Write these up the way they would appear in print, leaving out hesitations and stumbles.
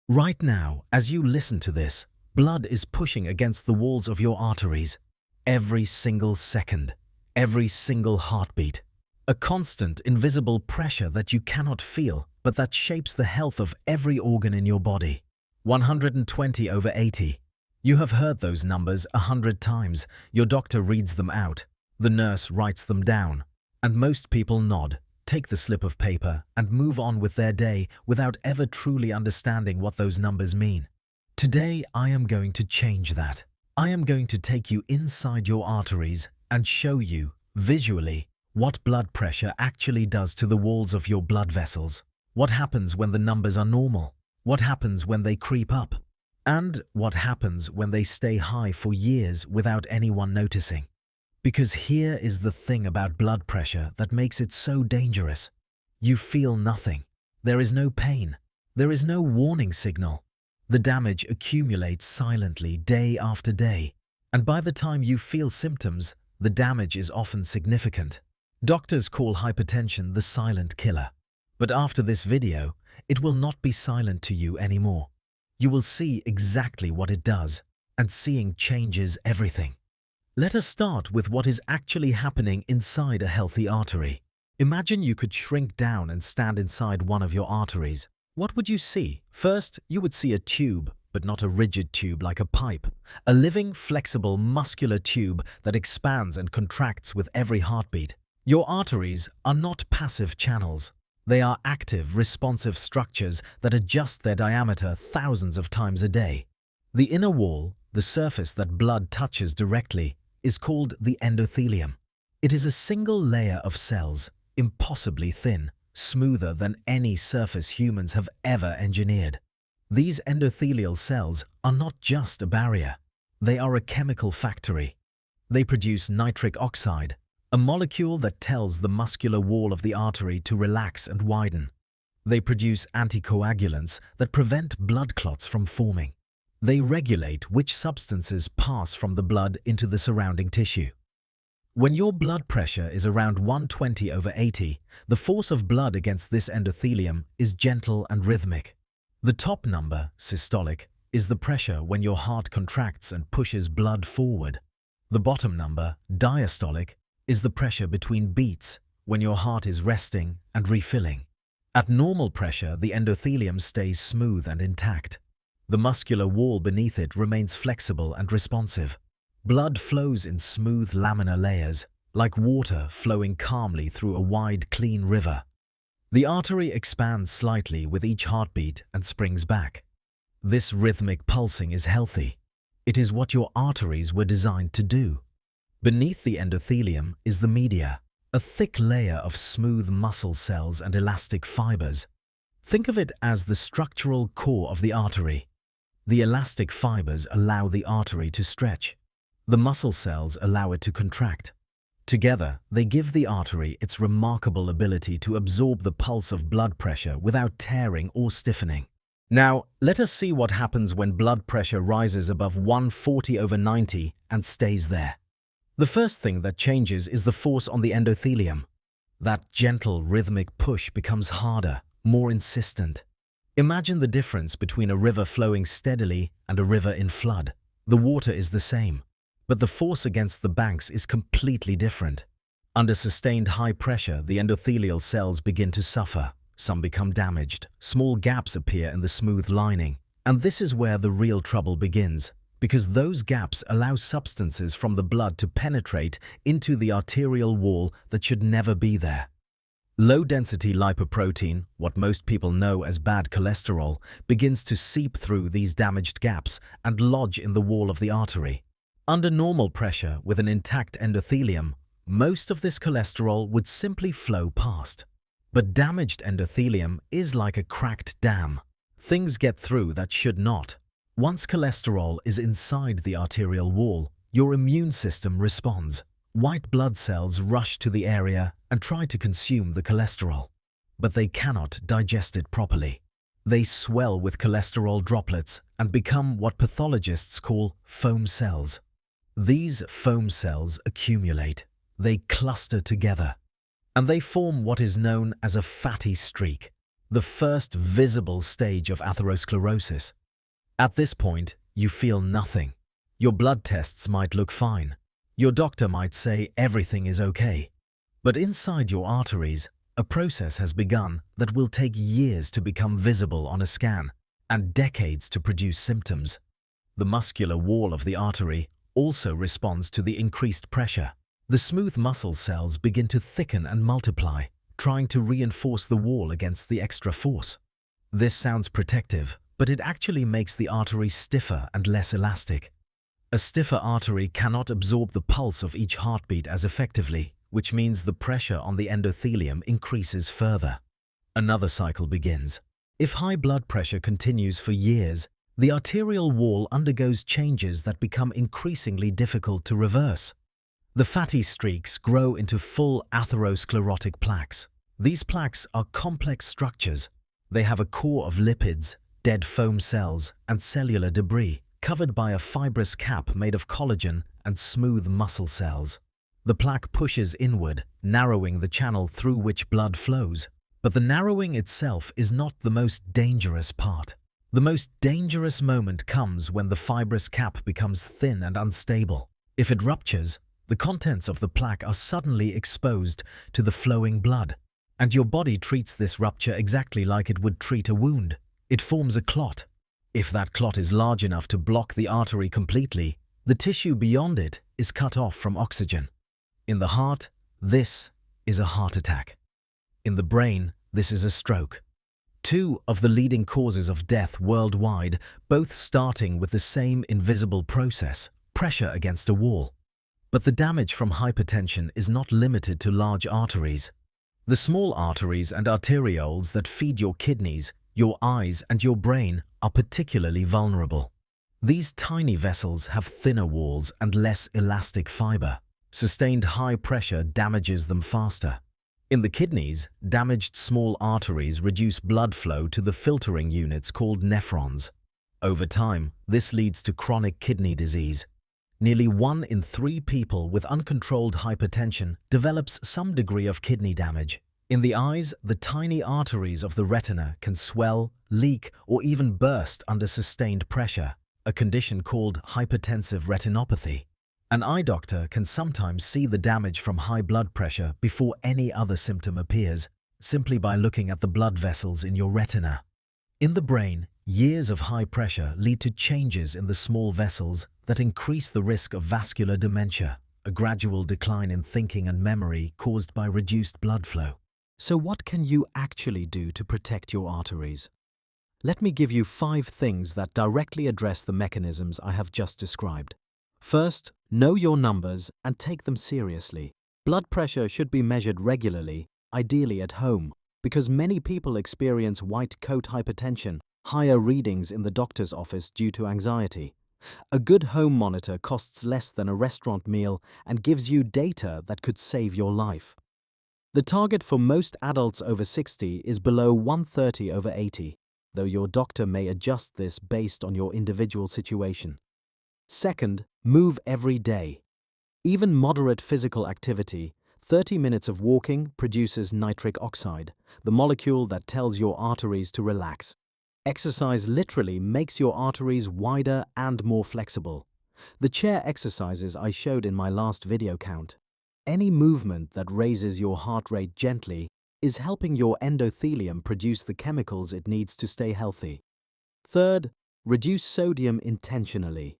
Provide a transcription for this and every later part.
Right now, as you listen to this, blood is pushing against the walls of your arteries. Every single second, every single heartbeat. A constant, invisible pressure that you cannot feel, but that shapes the health of every organ in your body. 120/80. You have heard those numbers 100 times. Your doctor reads them out. The nurse writes them down. And most people nod, take the slip of paper, and move on with their day without ever truly understanding what those numbers mean. Today, I am going to change that. I am going to take you inside your arteries and show you, visually, what blood pressure actually does to the walls of your blood vessels. What happens when the numbers are normal? What happens when they creep up? And what happens when they stay high for years without anyone noticing? Because here is the thing about blood pressure that makes it so dangerous. You feel nothing. There is no pain. There is no warning signal. The damage accumulates silently day after day, and by the time you feel symptoms, the damage is often significant. Doctors call hypertension the silent killer. But after this video, it will not be silent to you anymore. You will see exactly what it does, and seeing changes everything. Let us start with what is actually happening inside a healthy artery. Imagine you could shrink down and stand inside one of your arteries. What would you see? First, you would see a tube, but not a rigid tube like a pipe. A living, flexible, muscular tube that expands and contracts with every heartbeat. Your arteries are not passive channels. They are active, responsive structures that adjust their diameter thousands of times a day. The inner wall, the surface that blood touches directly, is called the endothelium. It is a single layer of cells, impossibly thin, smoother than any surface humans have ever engineered. These endothelial cells are not just a barrier. They are a chemical factory. They produce nitric oxide, a molecule that tells the muscular wall of the artery to relax and widen. They produce anticoagulants that prevent blood clots from forming. They regulate which substances pass from the blood into the surrounding tissue. When your blood pressure is around 120/80, the force of blood against this endothelium is gentle and rhythmic. The top number, systolic, is the pressure when your heart contracts and pushes blood forward. The bottom number, diastolic, is the pressure between beats when your heart is resting and refilling. At normal pressure, the endothelium stays smooth and intact. The muscular wall beneath it remains flexible and responsive. Blood flows in smooth laminar layers, like water flowing calmly through a wide, clean river. The artery expands slightly with each heartbeat and springs back. This rhythmic pulsing is healthy. It is what your arteries were designed to do. Beneath the endothelium is the media, a thick layer of smooth muscle cells and elastic fibers. Think of it as the structural core of the artery. The elastic fibers allow the artery to stretch. The muscle cells allow it to contract. Together, they give the artery its remarkable ability to absorb the pulse of blood pressure without tearing or stiffening. Now, let us see what happens when blood pressure rises above 140/90 and stays there. The first thing that changes is the force on the endothelium. That gentle, rhythmic push becomes harder, more insistent. Imagine the difference between a river flowing steadily and a river in flood. The water is the same, but the force against the banks is completely different. Under sustained high pressure, the endothelial cells begin to suffer. Some become damaged. Small gaps appear in the smooth lining. And this is where the real trouble begins, because those gaps allow substances from the blood to penetrate into the arterial wall that should never be there. Low-density lipoprotein, what most people know as bad cholesterol, begins to seep through these damaged gaps and lodge in the wall of the artery. Under normal pressure with an intact endothelium, most of this cholesterol would simply flow past. But damaged endothelium is like a cracked dam. Things get through that should not. Once cholesterol is inside the arterial wall, your immune system responds. White blood cells rush to the area and try to consume the cholesterol. But they cannot digest it properly. They swell with cholesterol droplets and become what pathologists call foam cells. These foam cells accumulate. They cluster together. And they form what is known as a fatty streak. the first visible stage of atherosclerosis. At this point, you feel nothing. Your blood tests might look fine. Your doctor might say everything is okay. But inside your arteries, a process has begun that will take years to become visible on a scan and decades to produce symptoms. The muscular wall of the artery also responds to the increased pressure. The smooth muscle cells begin to thicken and multiply, trying to reinforce the wall against the extra force. This sounds protective, but it actually makes the artery stiffer and less elastic. A stiffer artery cannot absorb the pulse of each heartbeat as effectively, which means the pressure on the endothelium increases further. Another cycle begins. If high blood pressure continues for years, the arterial wall undergoes changes that become increasingly difficult to reverse. The fatty streaks grow into full atherosclerotic plaques. These plaques are complex structures. They have a core of lipids, dead foam cells, and cellular debris, covered by a fibrous cap made of collagen and smooth muscle cells. The plaque pushes inward, narrowing the channel through which blood flows. But the narrowing itself is not the most dangerous part. The most dangerous moment comes when the fibrous cap becomes thin and unstable. If it ruptures, the contents of the plaque are suddenly exposed to the flowing blood. And your body treats this rupture exactly like it would treat a wound. It forms a clot. If that clot is large enough to block the artery completely, the tissue beyond it is cut off from oxygen. In the heart, this is a heart attack. In the brain, this is a stroke. Two of the leading causes of death worldwide, both starting with the same invisible process, pressure against a wall. But the damage from hypertension is not limited to large arteries. The small arteries and arterioles that feed your kidneys, your eyes, and your brain are particularly vulnerable. These tiny vessels have thinner walls and less elastic fiber. Sustained high pressure damages them faster. In the kidneys, damaged small arteries reduce blood flow to the filtering units called nephrons. Over time, this leads to chronic kidney disease. Nearly 1 in 3 people with uncontrolled hypertension develops some degree of kidney damage. In the eyes, the tiny arteries of the retina can swell, leak, or even burst under sustained pressure, a condition called hypertensive retinopathy. An eye doctor can sometimes see the damage from high blood pressure before any other symptom appears, simply by looking at the blood vessels in your retina. In the brain, years of high pressure lead to changes in the small vessels that increase the risk of vascular dementia, a gradual decline in thinking and memory caused by reduced blood flow. So what can you actually do to protect your arteries? Let me give you 5 things that directly address the mechanisms I have just described. First, know your numbers and take them seriously. Blood pressure should be measured regularly, ideally at home, because many people experience white coat hypertension, higher readings in the doctor's office due to anxiety. A good home monitor costs less than a restaurant meal and gives you data that could save your life. The target for most adults over 60 is below 130/80, though your doctor may adjust this based on your individual situation. Second, move every day. Even moderate physical activity, 30 minutes of walking produces nitric oxide, the molecule that tells your arteries to relax. Exercise literally makes your arteries wider and more flexible. The chair exercises I showed in my last video count. Any movement that raises your heart rate gently is helping your endothelium produce the chemicals it needs to stay healthy. Third, reduce sodium intentionally.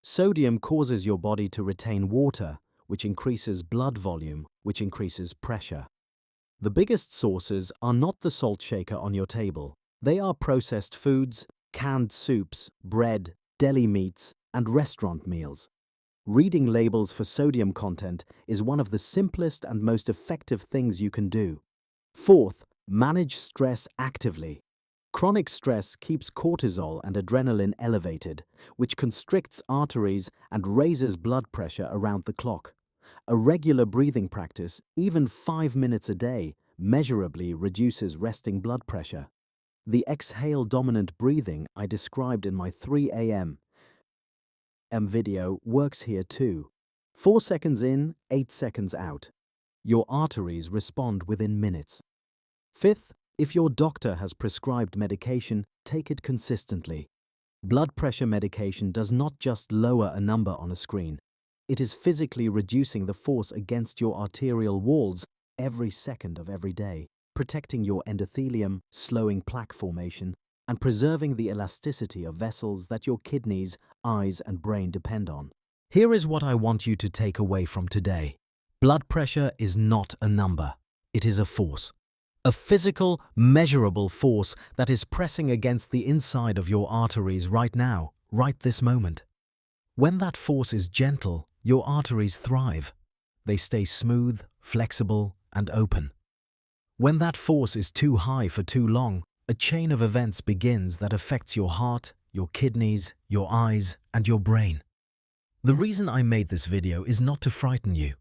Sodium causes your body to retain water, which increases blood volume, which increases pressure. The biggest sources are not the salt shaker on your table. They are processed foods, canned soups, bread, deli meats, and restaurant meals. Reading labels for sodium content is one of the simplest and most effective things you can do. Fourth, manage stress actively. Chronic stress keeps cortisol and adrenaline elevated, which constricts arteries and raises blood pressure around the clock. A regular breathing practice, even 5 minutes a day, measurably reduces resting blood pressure. The exhale-dominant breathing I described in my 3 a.m. video works here too. 4 seconds in, 8 seconds out. Your arteries respond within minutes. Fifth, If your doctor has prescribed medication, take it consistently. Blood pressure medication does not just lower a number on a screen. It is physically reducing the force against your arterial walls every second of every day, protecting your endothelium, slowing plaque formation, and preserving the elasticity of vessels that your kidneys, eyes, and brain depend on. Here is what I want you to take away from today. Blood pressure is not a number. It is a force. A physical, measurable force that is pressing against the inside of your arteries right now, right this moment. When that force is gentle, your arteries thrive. They stay smooth, flexible, and open. When that force is too high for too long, a chain of events begins that affects your heart, your kidneys, your eyes, and your brain. The reason I made this video is not to frighten you.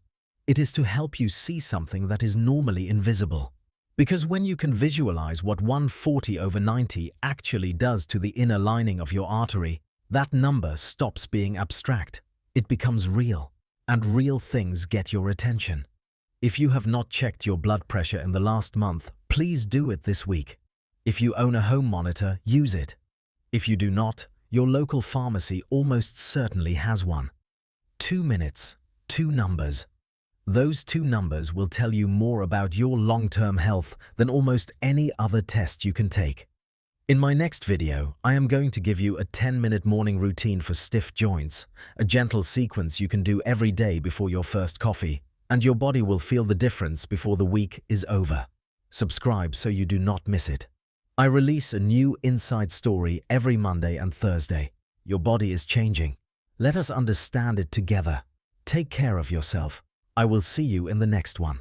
It is to help you see something that is normally invisible. Because when you can visualize what 140/90 actually does to the inner lining of your artery, that number stops being abstract. It becomes real, and real things get your attention. If you have not checked your blood pressure in the last month, please do it this week. If you own a home monitor, use it. If you do not, your local pharmacy almost certainly has one. 2 minutes, 2 numbers. Those 2 numbers will tell you more about your long-term health than almost any other test you can take. In my next video, I am going to give you a 10-minute morning routine for stiff joints, a gentle sequence you can do every day before your first coffee, and your body will feel the difference before the week is over. Subscribe so you do not miss it. I release a new inside story every Monday and Thursday. Your body is changing. Let us understand it together. Take care of yourself. I will see you in the next one.